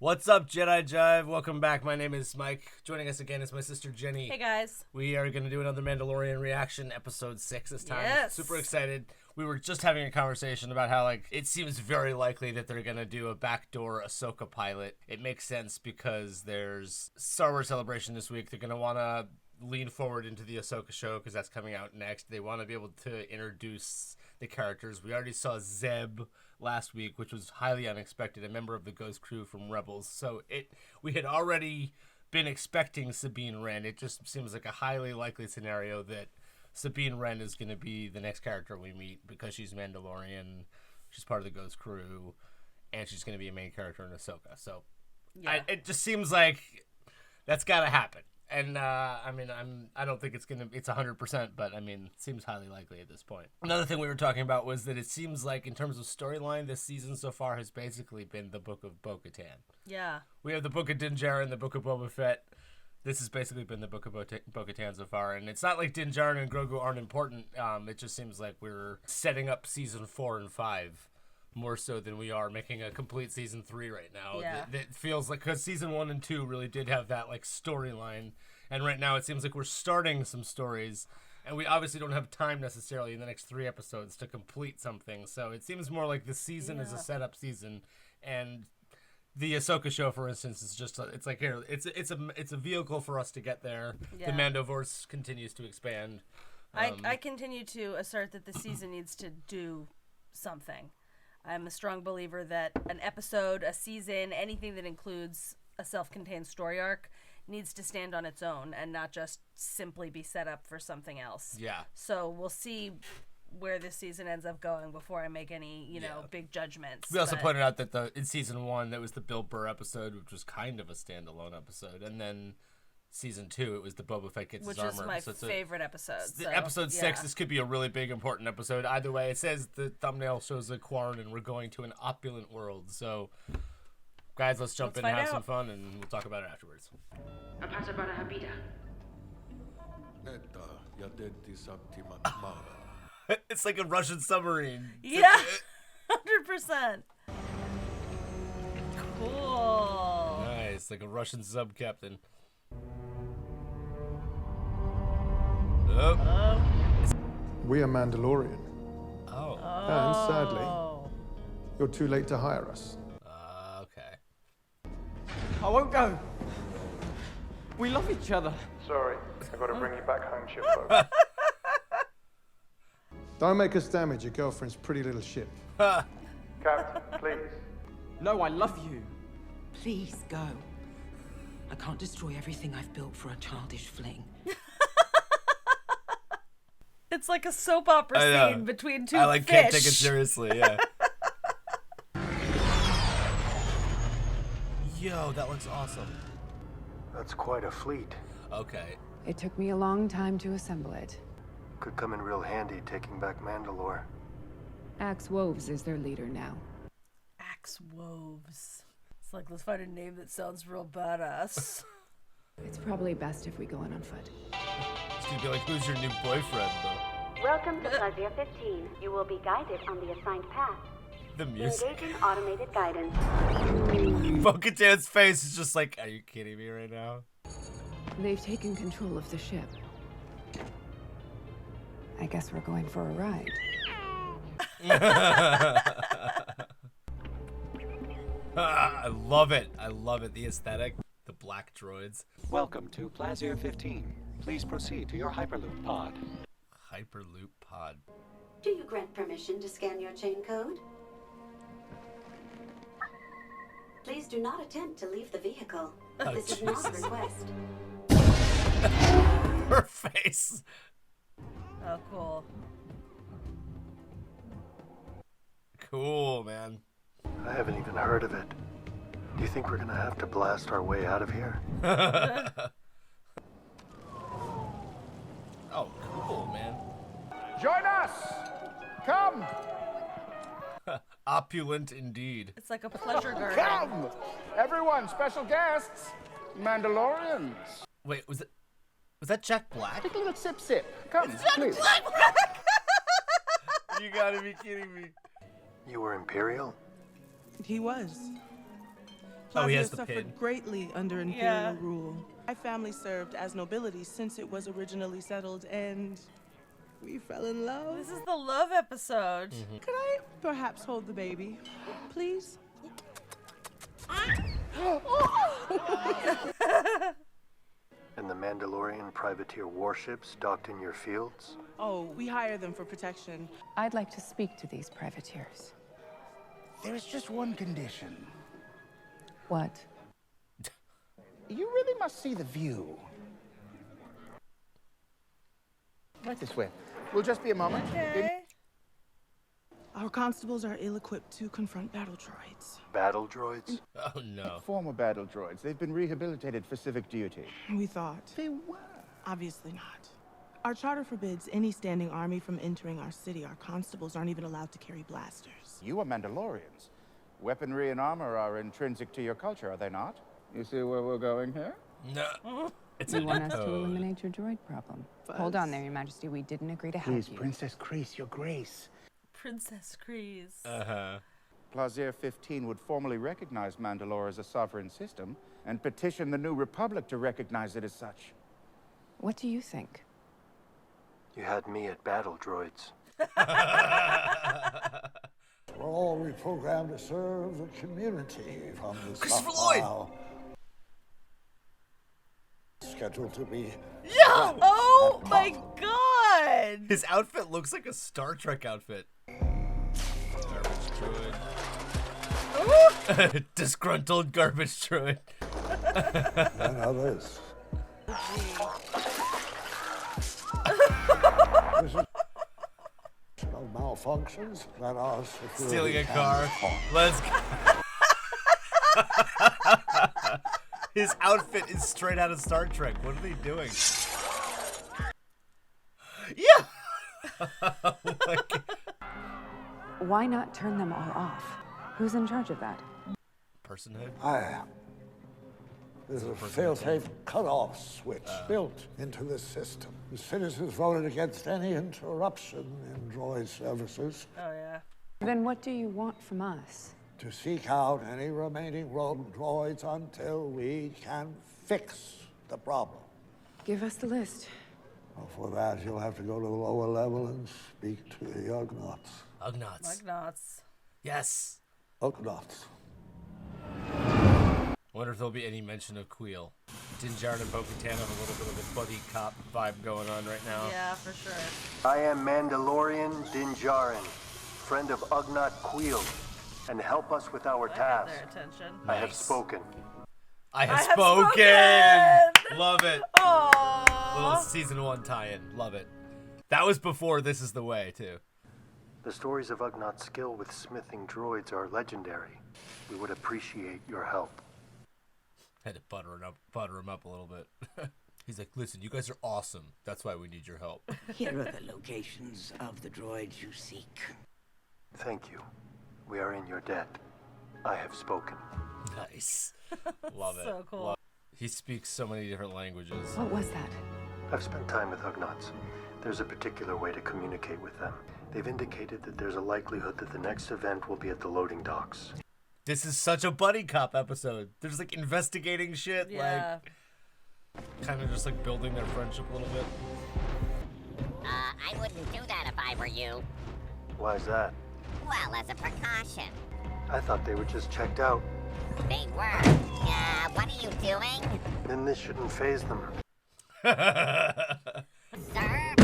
What's up, Jedi Jive? Welcome back. My name is Mike. Joining us again is my sister Jenny. Hey, guys. We are going to do another Mandalorian reaction, episode 6 this time. Yes. Super excited. We were just having a conversation about how, it seems very likely that they're going to do a backdoor Ahsoka pilot. It makes sense because there's Star Wars Celebration this week. They're going to want to lean forward into the Ahsoka show because that's coming out next. They want to be able to introduce the characters. We already saw Zeb last week, which was highly unexpected, a member of the Ghost Crew from Rebels. So we had already been expecting Sabine Wren. It just seems like a highly likely scenario that Sabine Wren is going to be the next character we meet because she's Mandalorian, she's part of the Ghost Crew, and she's going to be a main character in Ahsoka. So it just seems like that's got to happen. And, I don't think it's 100%, but, it seems highly likely at this point. Another thing we were talking about was that it seems like, in terms of storyline, this season so far has basically been the Book of Bo-Katan. Yeah. We have the Book of Din Djarin and the Book of Boba Fett. This has basically been the Book of Bo-Katan so far. And it's not like Din Djarin and Grogu aren't important. It just seems like we're setting up season 4 and 5 more so than we are making a complete season 3 right now. Yeah. That feels like, because season 1 and 2 really did have that storyline, and right now it seems like we're starting some stories, and we obviously don't have time necessarily in the next 3 episodes to complete something. So it seems more like the season is a setup season, and the Ahsoka show, for instance, is just it's a vehicle for us to get there. Yeah. The Mandoverse continues to expand. I continue to assert that the season needs to do something. I'm a strong believer that an episode, a season, anything that includes a self-contained story arc needs to stand on its own and not just simply be set up for something else. Yeah. So we'll see where this season ends up going before I make any, big judgments. We also pointed out that in season 1, that was the Bill Burr episode, which was kind of a standalone episode, and then season 2, it was the Boba Fett gets his armor. Which was my favorite episode. So, episode 6, this could be a really big, important episode. Either way, it says the thumbnail shows a Quarren, and we're going to an opulent world. So, guys, let's jump in and have some fun, and we'll talk about it afterwards. It's like a Russian submarine. Yeah, 100%. Cool. Nice, like a Russian sub captain. We are Mandalorian. Oh. And sadly, you're too late to hire us. Okay. I won't go. We love each other. Sorry, I gotta bring you back home, shipfolk. Don't make us damage your girlfriend's pretty little ship. Captain, please. No, I love you. Please go. I can't destroy everything I've built for a childish fling. It's like a soap opera scene between two fish. Can't take it seriously, yeah. Yo, that looks awesome. That's quite a fleet. Okay. It took me a long time to assemble it. Could come in real handy taking back Mandalore. Axe Woves is their leader now. Axe Woves. It's like, let's find a name that sounds real badass. It's probably best if we go on foot. It's gonna be like, who's your new boyfriend, though? Welcome to Plazia 15. You will be guided on the assigned path. The music. Engaging automated guidance. Bo-Katan's face is just like, are you kidding me right now? They've taken control of the ship. I guess we're going for a ride. I love it. I love it. The aesthetic. The black droids. Welcome to Plazia 15. Please proceed to your Hyperloop pod. Hyperloop pod. Do you grant permission to scan your chain code? Please do not attempt to leave the vehicle. This is not a request. Her face. Oh, cool. Cool, man. I haven't even heard of it. Do you think we're gonna have to blast our way out of here? Oh, cool, man. Join us! Come! Opulent indeed. It's like a pleasure garden. Come! Everyone, special guests, Mandalorians. Wait, was that Jack Black? Take a little sip. Come, please. You gotta be kidding me. You were Imperial? He was. Oh, he Plazir has the suffered pin. greatly under Imperial Yeah. rule. My family served as nobility since it was originally settled, and we fell in love. This is the love episode. Could I perhaps hold the baby, please? And the Mandalorian privateer warships docked in your fields? Oh, we hire them for protection. I'd like to speak to these privateers. There is just one condition. What? You really must see the view. Right this way. We'll just be a moment. Okay. Our constables are ill-equipped to confront battle droids. Battle droids? Oh no. Former battle droids. They've been rehabilitated for civic duty. We thought. They were. Obviously not. Our charter forbids any standing army from entering our city. Our constables aren't even allowed to carry blasters. You are Mandalorians. Weaponry and armor are intrinsic to your culture, are they not? You see where we're going here? No. It's You a want us to code. eliminate your droid problem. Hold on there, Your Majesty. We didn't agree to help Please, you. Princess Kreese, your grace. Princess Kreese. Uh-huh. Plazir 15 would formally recognize Mandalore as a sovereign system and petition the New Republic to recognize it as such. What do you think? You had me at battle droids. We're all reprogrammed to serve the community from the Christopher stockpile. Scheduled to be. Yeah! Oh my god! His outfit looks like a Star Trek outfit. Garbage droid. Disgruntled garbage droid. And others. This is of malfunctions that are Stealing a car. Let's go. His outfit is straight out of Star Trek. What are they doing? Yeah! Oh my God. Why not turn them all off? Who's in charge of that? Personhood? I am. There's a fail-safe cutoff switch built into this system. The citizens voted against any interruption in droid services Oh yeah. Then what do you want from us? to seek out any remaining rogue droids until we can fix the problem. Give us the list. Well, for that, you'll have to go to the lower level and speak to the Ugnaughts. Ugnaughts. Ugnaughts. Yes. Ugnaughts. Wonder if there'll be any mention of Queel. Din Djarin and Bo-Katan have a little bit of a buddy cop vibe going on right now. Yeah, for sure. I am Mandalorian Din Djarin, friend of Ugnaught Queel, and help us with our I got task. their attention. I have Nice. spoken. I have have spoken! Love it. Aww. Little season 1 tie-in. Love it. That was before This Is the Way, too. The stories of Ugnaughts' skill with smithing droids are legendary. We would appreciate your help. Had to butter him up a little bit. He's like, listen, you guys are awesome. That's why we need your help. Here are the locations of the droids you seek. Thank you. We are in your debt. I have spoken. Nice. Love it. So cool. Love it. He speaks so many different languages. What was that? I've spent time with Ugnaughts. There's a particular way to communicate with them. They've indicated that there's a likelihood that the next event will be at the loading docks. This is such a buddy cop episode. There's like investigating shit, Yeah. like kind of just like building their friendship a little bit. I wouldn't do that if I were you. Why is that? Well, as a precaution. I thought they were just checked out. They were. What are you doing? Then this shouldn't faze them. Sir?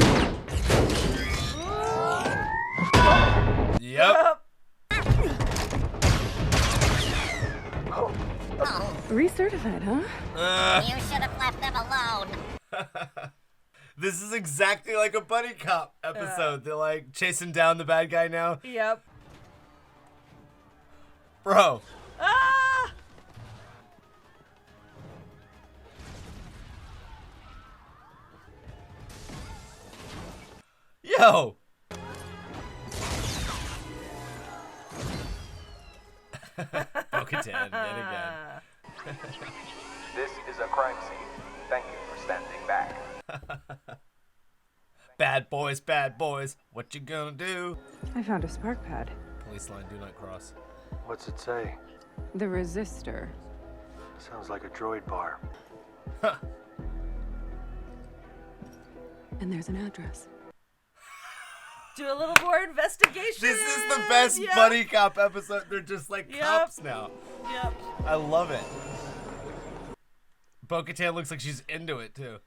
Yep. Oh. Recertified, huh? You should have left them alone. This is exactly like a buddy cop episode. They're like chasing down the bad guy now. Yep. Bro. Ah! Yo. Bo-Katan yet again. This is a crime scene. Thank you for standing back. Bad boys, what you gonna do? I found a spark pad. Police line, do not cross. What's it say? The resistor. Sounds like a droid bar. And there's an address. Do a little more investigation. This is the best buddy cop episode. They're just like cops now. Yep. I love it. Bo-Katan looks like she's into it too.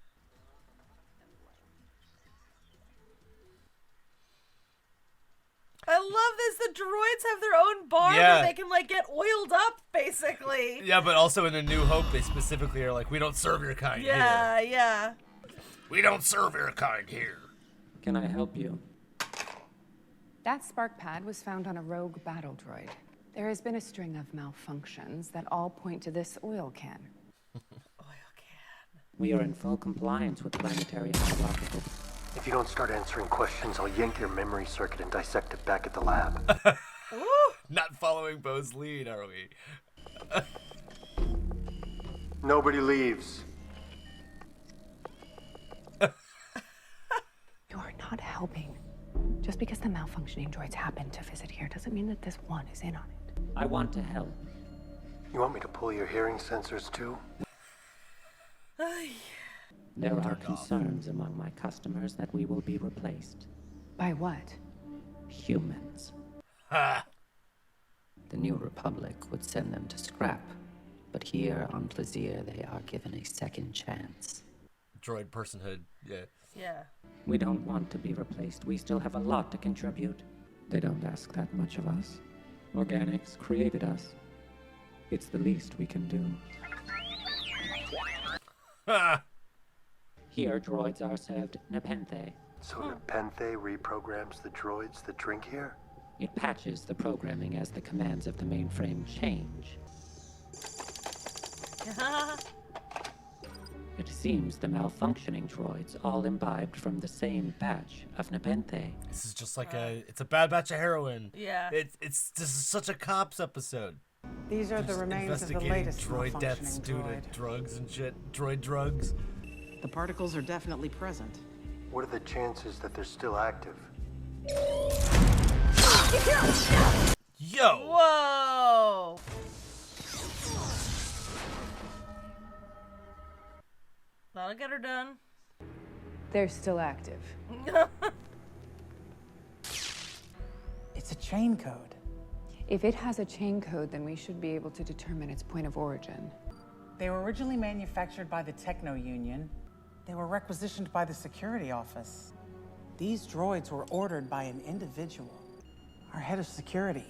I love this. The droids have their own bar where they can like get oiled up, basically. Yeah, but also in A New Hope, they specifically are like, we don't serve your kind here. Yeah. We don't serve your kind here. Can I help you? That spark pad was found on a rogue battle droid. There has been a string of malfunctions that all point to this oil can. We are in full compliance with planetary hierarchical. If you don't start answering questions, I'll yank your memory circuit and dissect it back at the lab. Not following Bo's lead, are we? Nobody leaves. You're not helping. Just because the malfunctioning droids happen to visit here doesn't mean that this one is in on it. I want to help. You want me to pull your hearing sensors too? There are concerns among my customers that we will be replaced. By what? Humans. Ha! The New Republic would send them to scrap, but here on Plaisir they are given a second chance. Droid personhood, yeah. Yeah. We don't want to be replaced. We still have a lot to contribute. They don't ask that much of us. Organics created us. It's the least we can do. Here, droids are served Nepenthe. So Nepenthe reprograms the droids that drink here? It patches the programming as the commands of the mainframe change. It seems the malfunctioning droids all imbibed from the same batch of Nepenthe. This is just like it's a bad batch of heroin. Yeah. This is such a cops episode. These are the remains of the latest droid deaths malfunctioning due droid. to drugs and shit. Droid drugs. The particles are definitely present. What are the chances that they're still active? Yo! Whoa! That'll get her done. They're still active. It's a chain code. If it has a chain code, then we should be able to determine its point of origin. They were originally manufactured by the Techno Union. They were requisitioned by the security office. These droids were ordered by an individual. Our head of security.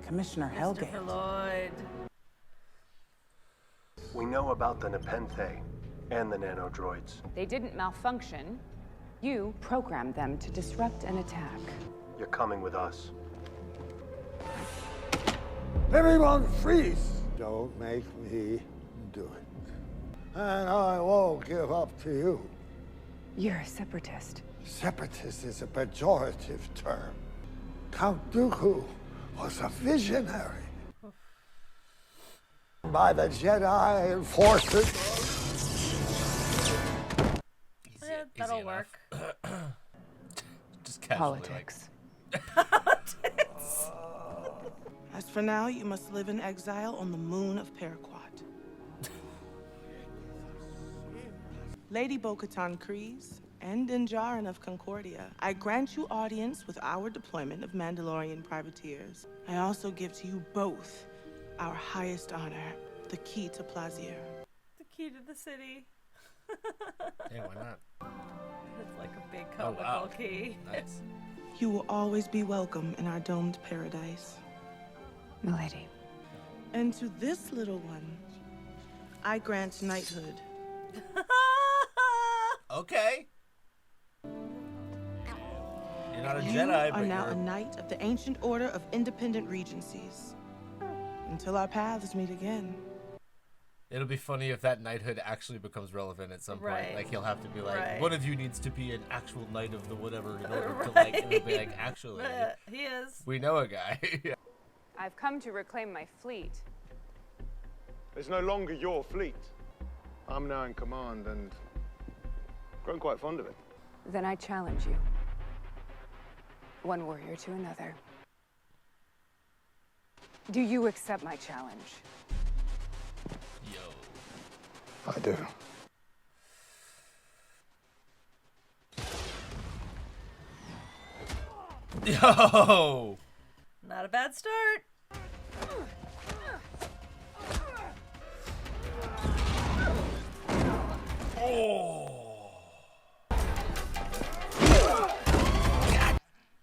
Commissioner Hellgate. Christopher Lloyd. We know about the Nepenthe and the nanodroids. They didn't malfunction. You programmed them to disrupt an attack. You're coming with us. Everyone freeze! Don't make me do it. And I won't give up to you. You're a separatist. Separatist is a pejorative term. Count Dooku was a visionary. By the Jedi and forces. Yeah, that'll work. Just casually. Politics. As for now, you must live in exile on the moon of Paraquat. Lady Bo-Katan Kryze and Din Djarin of Concordia, I grant you audience with our deployment of Mandalorian privateers. I also give to you both our highest honor, the key to Plaisir. The key to the city. Yeah, why not? It's like a big Oh, comical wow. key. Nice. You will always be welcome in our domed paradise. Milady. And to this little one, I grant knighthood. Okay. You're not a You Jedi, are but now you're... a knight of the Ancient Order of Independent Regencies. Until our paths meet again. It'll be funny if that knighthood actually becomes relevant at some point. Right. Like, he'll have to be like, Right. one of you needs to be an actual knight of the whatever in order to, like, and it'll be like, actually, He is. we know a guy. I've come to reclaim my fleet. It's no longer your fleet. I'm now in command and grown quite fond of it. Then I challenge you. One warrior to another. Do you accept my challenge? I do. Yo! Not a bad start. Oh! God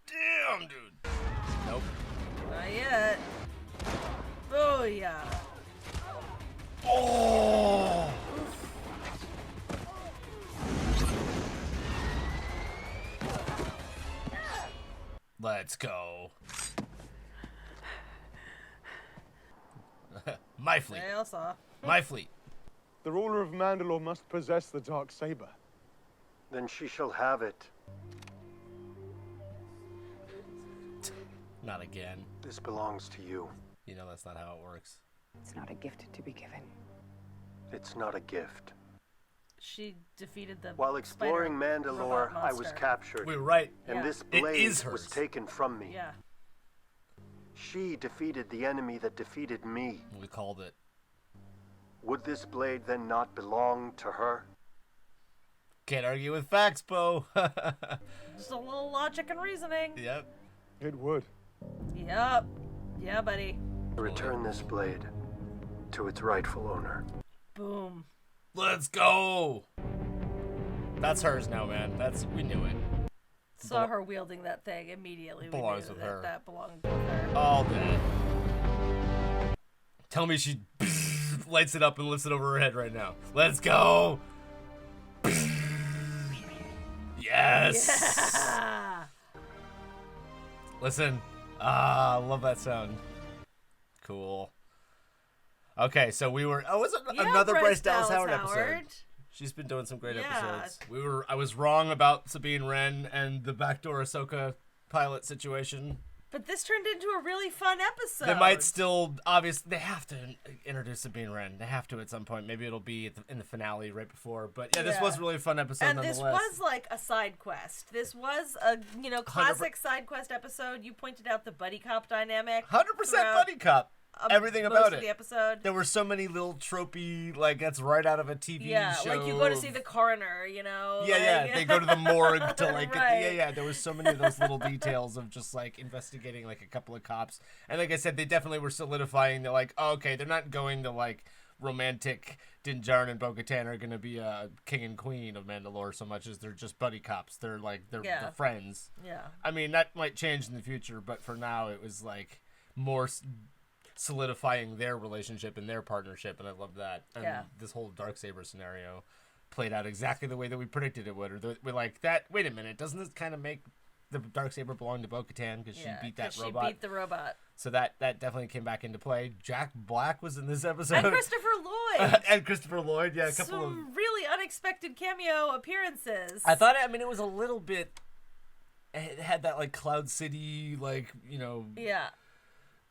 damn, dude. Nope. Not yet. Booyah. Oh! Let's go. My fleet. I also. My fleet. The ruler of Mandalore must possess the dark saber. Then she shall have it. Not again. This belongs to you. You know that's not how it works. It's not a gift to be given. It's not a gift. She defeated the While exploring Mandalore, I was captured. We were right. And Yeah. this It blade is hers. was taken from me. Yeah. She defeated the enemy that defeated me. We called it. Would this blade then not belong to her? Can't argue with facts, Bo. Just a little logic and reasoning. Yep. It would. Yep. Yeah, buddy. Return this blade to its rightful owner. Boom. Let's go. That's hers now, man. We knew it. Saw her wielding that thing immediately. We Belongs knew with that her. that belonged with her. All day. Tell me she lights it up and lifts it over her head right now. Let's go. Yes. Yeah. Listen. I love that sound. Cool. Okay, so we were. Oh, was it another Bryce Dallas Howard episode? She's been doing some great episodes. I was wrong about Sabine Wren and the backdoor Ahsoka pilot situation. But this turned into a really fun episode. They might still, obviously, they have to introduce Sabine Wren. They have to at some point. Maybe it'll be in the finale right before. But yeah, this was really a fun episode and nonetheless. this was like a side quest. This was a classic side quest episode. You pointed out the buddy cop dynamic. 100% buddy cop. Everything most about of it. the episode. There were so many little tropey, like that's right out of a TV show. Like you go to see the coroner, you know. Yeah, like... they go to the morgue to like. Right. Yeah. There were so many of those little details of just like investigating like a couple of cops, and like I said, they definitely were solidifying. They're like, oh, okay, they're not going to like romantic Din Djarin and Bo-Katan are gonna be a king and queen of Mandalore so much as they're just buddy cops. They're like they're friends. Yeah. I mean that might change in the future, but for now it was like more solidifying their relationship and their partnership, and I love that. And this whole Darksaber scenario played out exactly the way that we predicted it would. Or we're like that. Wait a minute, doesn't this kind of make the Darksaber belong to Bo-Katan because she beat that robot? She beat the robot. So that definitely came back into play. Jack Black was in this episode. And Christopher Lloyd. Yeah, a couple Some of really unexpected cameo appearances. I thought. I mean, it was a little bit. It had that like Cloud City, like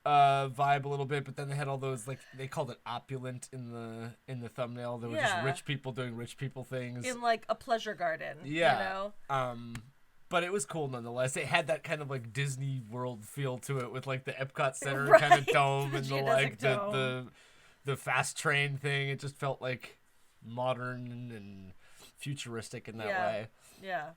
vibe a little bit, but then they had all those like they called it opulent in the thumbnail. There were just rich people doing rich people things in like a pleasure garden. Yeah, you know? But it was cool nonetheless. It had that kind of like Disney World feel to it with like the Epcot Center kind of dome and the like the fast train thing. It just felt like modern and futuristic in that way. Yeah.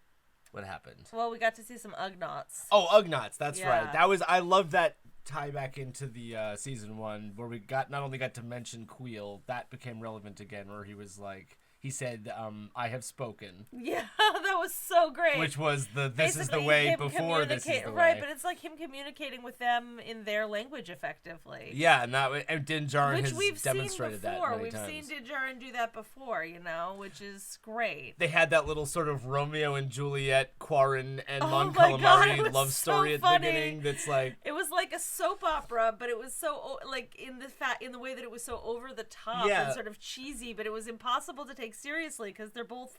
What happened? Well, we got to see some Ugnaughts. Oh, Ugnaughts. That's right. I love that tie back into the season 1 where we not only got to mention Queel, that became relevant again, where he was like, he said, I have spoken. Yeah, that was so great. Which was this is the way before this is the way. Right, but it's like him communicating with them in their language effectively. Yeah, and Din Djarin has we've demonstrated seen before. that many We've times. seen Din Djarin do that before, you know, which is great. They had that little sort of Romeo and Juliet, Quarren and Mon my God, Calamari it was love so story at the funny. beginning. That's like it was like a soap opera, but it was so like in the way that it was so over the top and sort of cheesy, but it was impossible to take seriously because they're both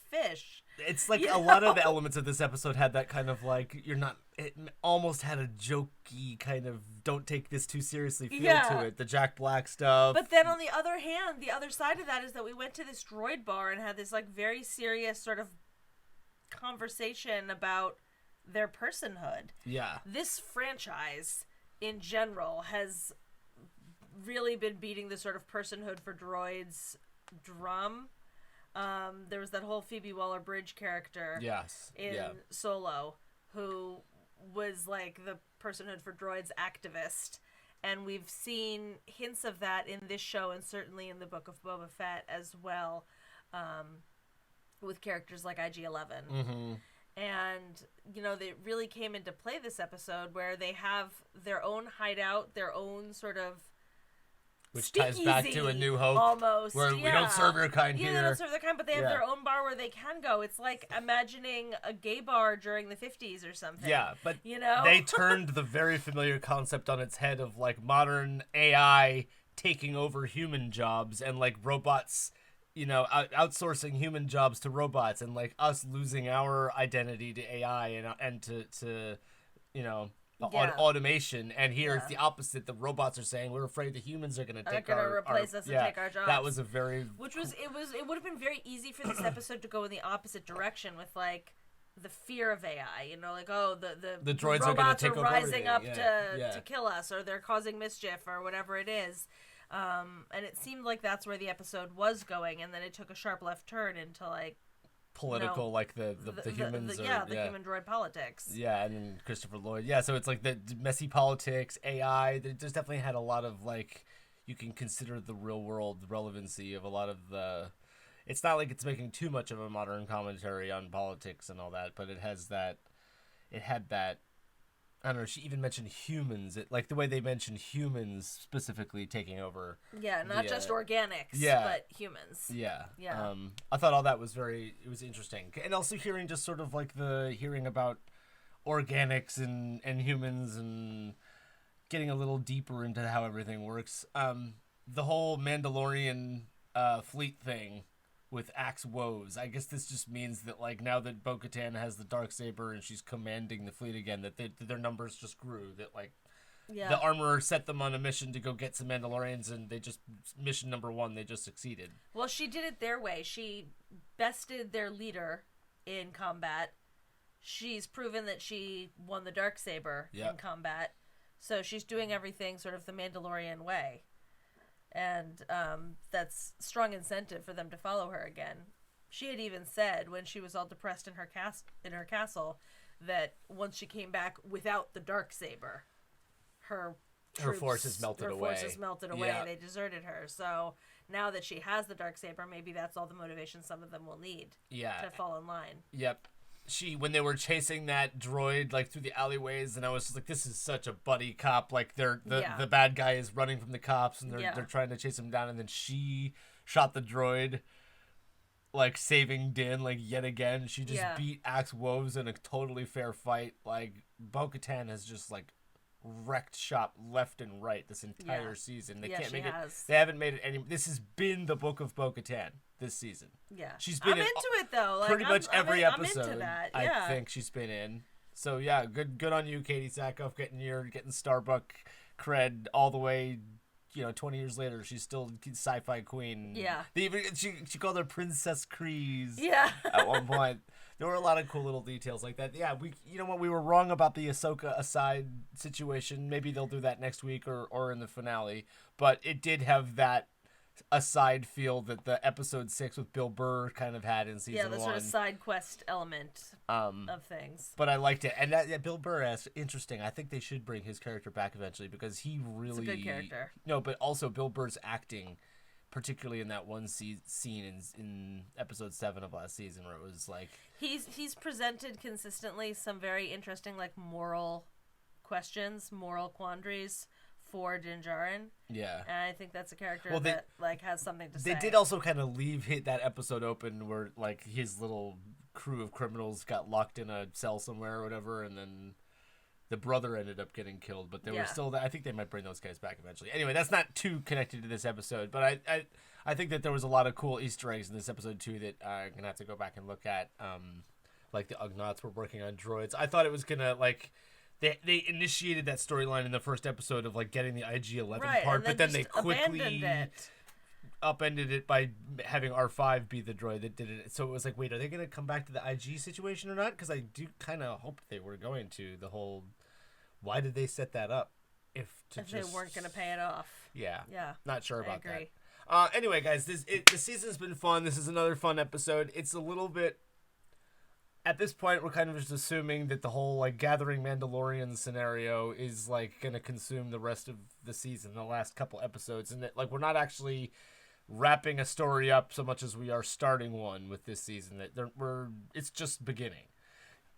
fish. It's like a lot of the elements of this episode had that kind of like it almost had a jokey kind of don't take this too seriously feel to it. The Jack Black stuff. But then on the other hand, the other side of that is that we went to this droid bar and had this like very serious sort of conversation about their personhood. Yeah. This franchise in general has really been beating the sort of personhood for droids drum. There was that whole Phoebe Waller-Bridge character in Solo who was like the Personhood for Droids activist. And we've seen hints of that in this show and certainly in the Book of Boba Fett as well, with characters like IG-11. Mm-hmm. And, you know, they really came into play this episode where they have their own hideout, their own sort of which ties back to A New Hope, almost, where we don't serve your kind here. Yeah, they don't serve their kind, but they have their own bar where they can go. It's like imagining a gay bar during the 50s or something. Yeah, but you know? They turned the very familiar concept on its head of like modern AI taking over human jobs and like robots, you know, outsourcing human jobs to robots, and like us losing our identity to AI and to you know, automation. And here it's the opposite. The robots are saying we're afraid the humans are going to replace us and take our jobs. That was a very it would have been very easy for this episode to go in the opposite direction with like the fear of AI, you know, like the droids robots are rising up to kill us, or they're causing mischief or whatever it is. And it seemed like that's where the episode was going, and then it took a sharp left turn into like political, like the humans, the human droid politics. Yeah, and then Christopher Lloyd. Yeah, so it's like the messy politics, AI. There's definitely had a lot of like, you can consider the real world relevancy of a lot of the. It's not like it's making too much of a modern commentary on politics and all that, but it has that. It had that. I don't know, she even mentioned humans, like the way they mentioned humans specifically taking over. Yeah, not just organics, but humans. Yeah. Yeah. I thought all that was it was interesting. And also hearing just sort of like hearing about organics and humans and getting a little deeper into how everything works. The whole Mandalorian fleet thing with Axe Woves. I guess this just means that like now that Bo-Katan has the Darksaber and she's commanding the fleet again, that their numbers just grew. That like the Armorer set them on a mission to go get some Mandalorians, and they just mission number 1 they just succeeded. Well, she did it their way. She bested their leader in combat. She's proven that she won the Darksaber in combat, so she's doing everything sort of the Mandalorian way. And that's strong incentive for them to follow her again. She had even said when she was all depressed in her castle that once she came back without the Darksaber, her forces melted away. Yeah. They deserted her. So now that she has the Darksaber, maybe that's all the motivation some of them will need to fall in line. Yep. When they were chasing that droid like through the alleyways, and I was just like, this is such a buddy cop. Like the bad guy is running from the cops, and they're trying to chase him down, and then she shot the droid, like saving Din like yet again. She just beat Axe Woves in a totally fair fight. Like Bo-Katan has just like wrecked shop left and right this entire season. They can't make it. They haven't made it any. This has been the Book of Bo-Katan this season. Yeah, she's been into it though. Like, pretty much every episode. I'm into that. I think she's been in. So yeah, good on you, Katie Sackhoff, getting Starbuck cred all the way. 20 years later, she's still sci-fi queen. Yeah. She called her Princess Kryze. Yeah. At one point, there were a lot of cool little details like that. Yeah, we were wrong about the Ahsoka aside situation. Maybe they'll do that next week or in the finale. But it did have that aside feel that the episode 6 with Bill Burr kind of had in season 1. Yeah, the sort of side quest element of things. But I liked it. And Bill Burr is interesting. I think they should bring his character back eventually because he really... It's a good character. No, but also Bill Burr's acting, particularly in that one scene in episode 7 of last season where it was like... He's presented consistently some very interesting like moral questions, moral quandaries for Din Djarin. Yeah. And I think that's a character that like has something to say. They did also kind of leave that episode open where like his little crew of criminals got locked in a cell somewhere or whatever, and then the brother ended up getting killed, but they were still I think they might bring those guys back eventually. Anyway, that's not too connected to this episode, but I think that there was a lot of cool Easter eggs in this episode too that I'm going to have to go back and look at. Like the Ugnaughts were working on droids. I thought it was going to like They initiated that storyline in the first episode of like getting the IG-11 part, but then they quickly upended it by having R5 be the droid that did it. So it was like, wait, are they going to come back to the IG situation or not? Because I do kind of hope they were going to. The whole, why did they set that up? If they weren't going to pay it off. Yeah. Yeah. Not sure about that. Anyway, guys, the season's been fun. This is another fun episode. It's a little bit... At this point, we're kind of just assuming that the whole, like, gathering Mandalorian scenario is, like, going to consume the rest of the season, the last couple episodes, and that, like, we're not actually wrapping a story up so much as we are starting one with this season. That it's just beginning.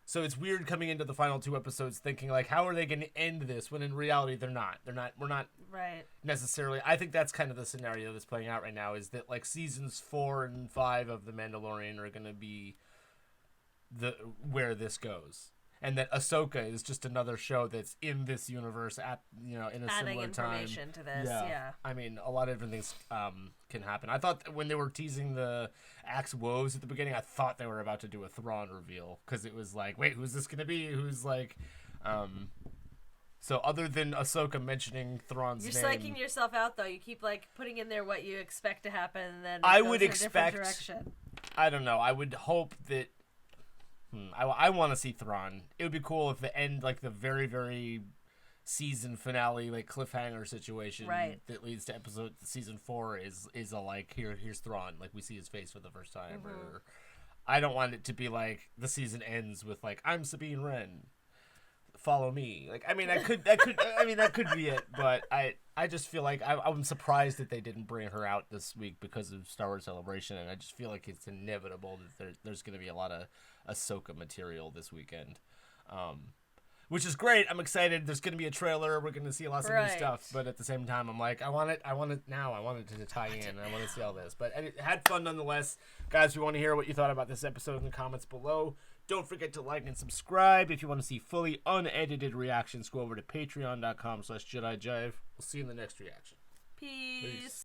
So it's weird coming into the final 2 episodes thinking, like, how are they going to end this, when in reality they're not. We're not right. necessarily. I think that's kind of the scenario that's playing out right now, is that, like, seasons 4 and 5 of The Mandalorian are going to be where this goes, and that Ahsoka is just another show that's in this universe at in a adding similar time. information to this. Yeah. I mean, a lot of different things can happen. I thought that when they were teasing the Axe Woves at the beginning, I thought they were about to do a Thrawn reveal, because it was like, wait, who's this gonna be? Who's like, So other than Ahsoka mentioning Thrawn's You're name, psyching yourself out though. You keep like putting in there what you expect to happen, and then I goes would in a different expect. direction. I don't know. I would hope that. I want to see Thrawn. It would be cool if the end, like the very, very season finale, like cliffhanger situation that leads to season 4 is a like here's Thrawn, like we see his face for the first time. Or I don't want it to be like the season ends with like, I'm Sabine Wren, follow me. Like, I mean, that could be it. But I just feel like I'm surprised that they didn't bring her out this week because of Star Wars Celebration, and I just feel like it's inevitable that there's going to be a lot of Ahsoka material this weekend, which is great. I'm excited. There's going to be a trailer. We're going to see lots of new stuff, but at the same time, I'm like, I want it now. I want it to tie in. I want to see all this. But it had fun nonetheless. Guys, we want to hear what you thought about this episode in the comments below. Don't forget to like and subscribe. If you want to see fully unedited reactions, go over to patreon.com/JediJive. We'll see you in the next reaction. Peace.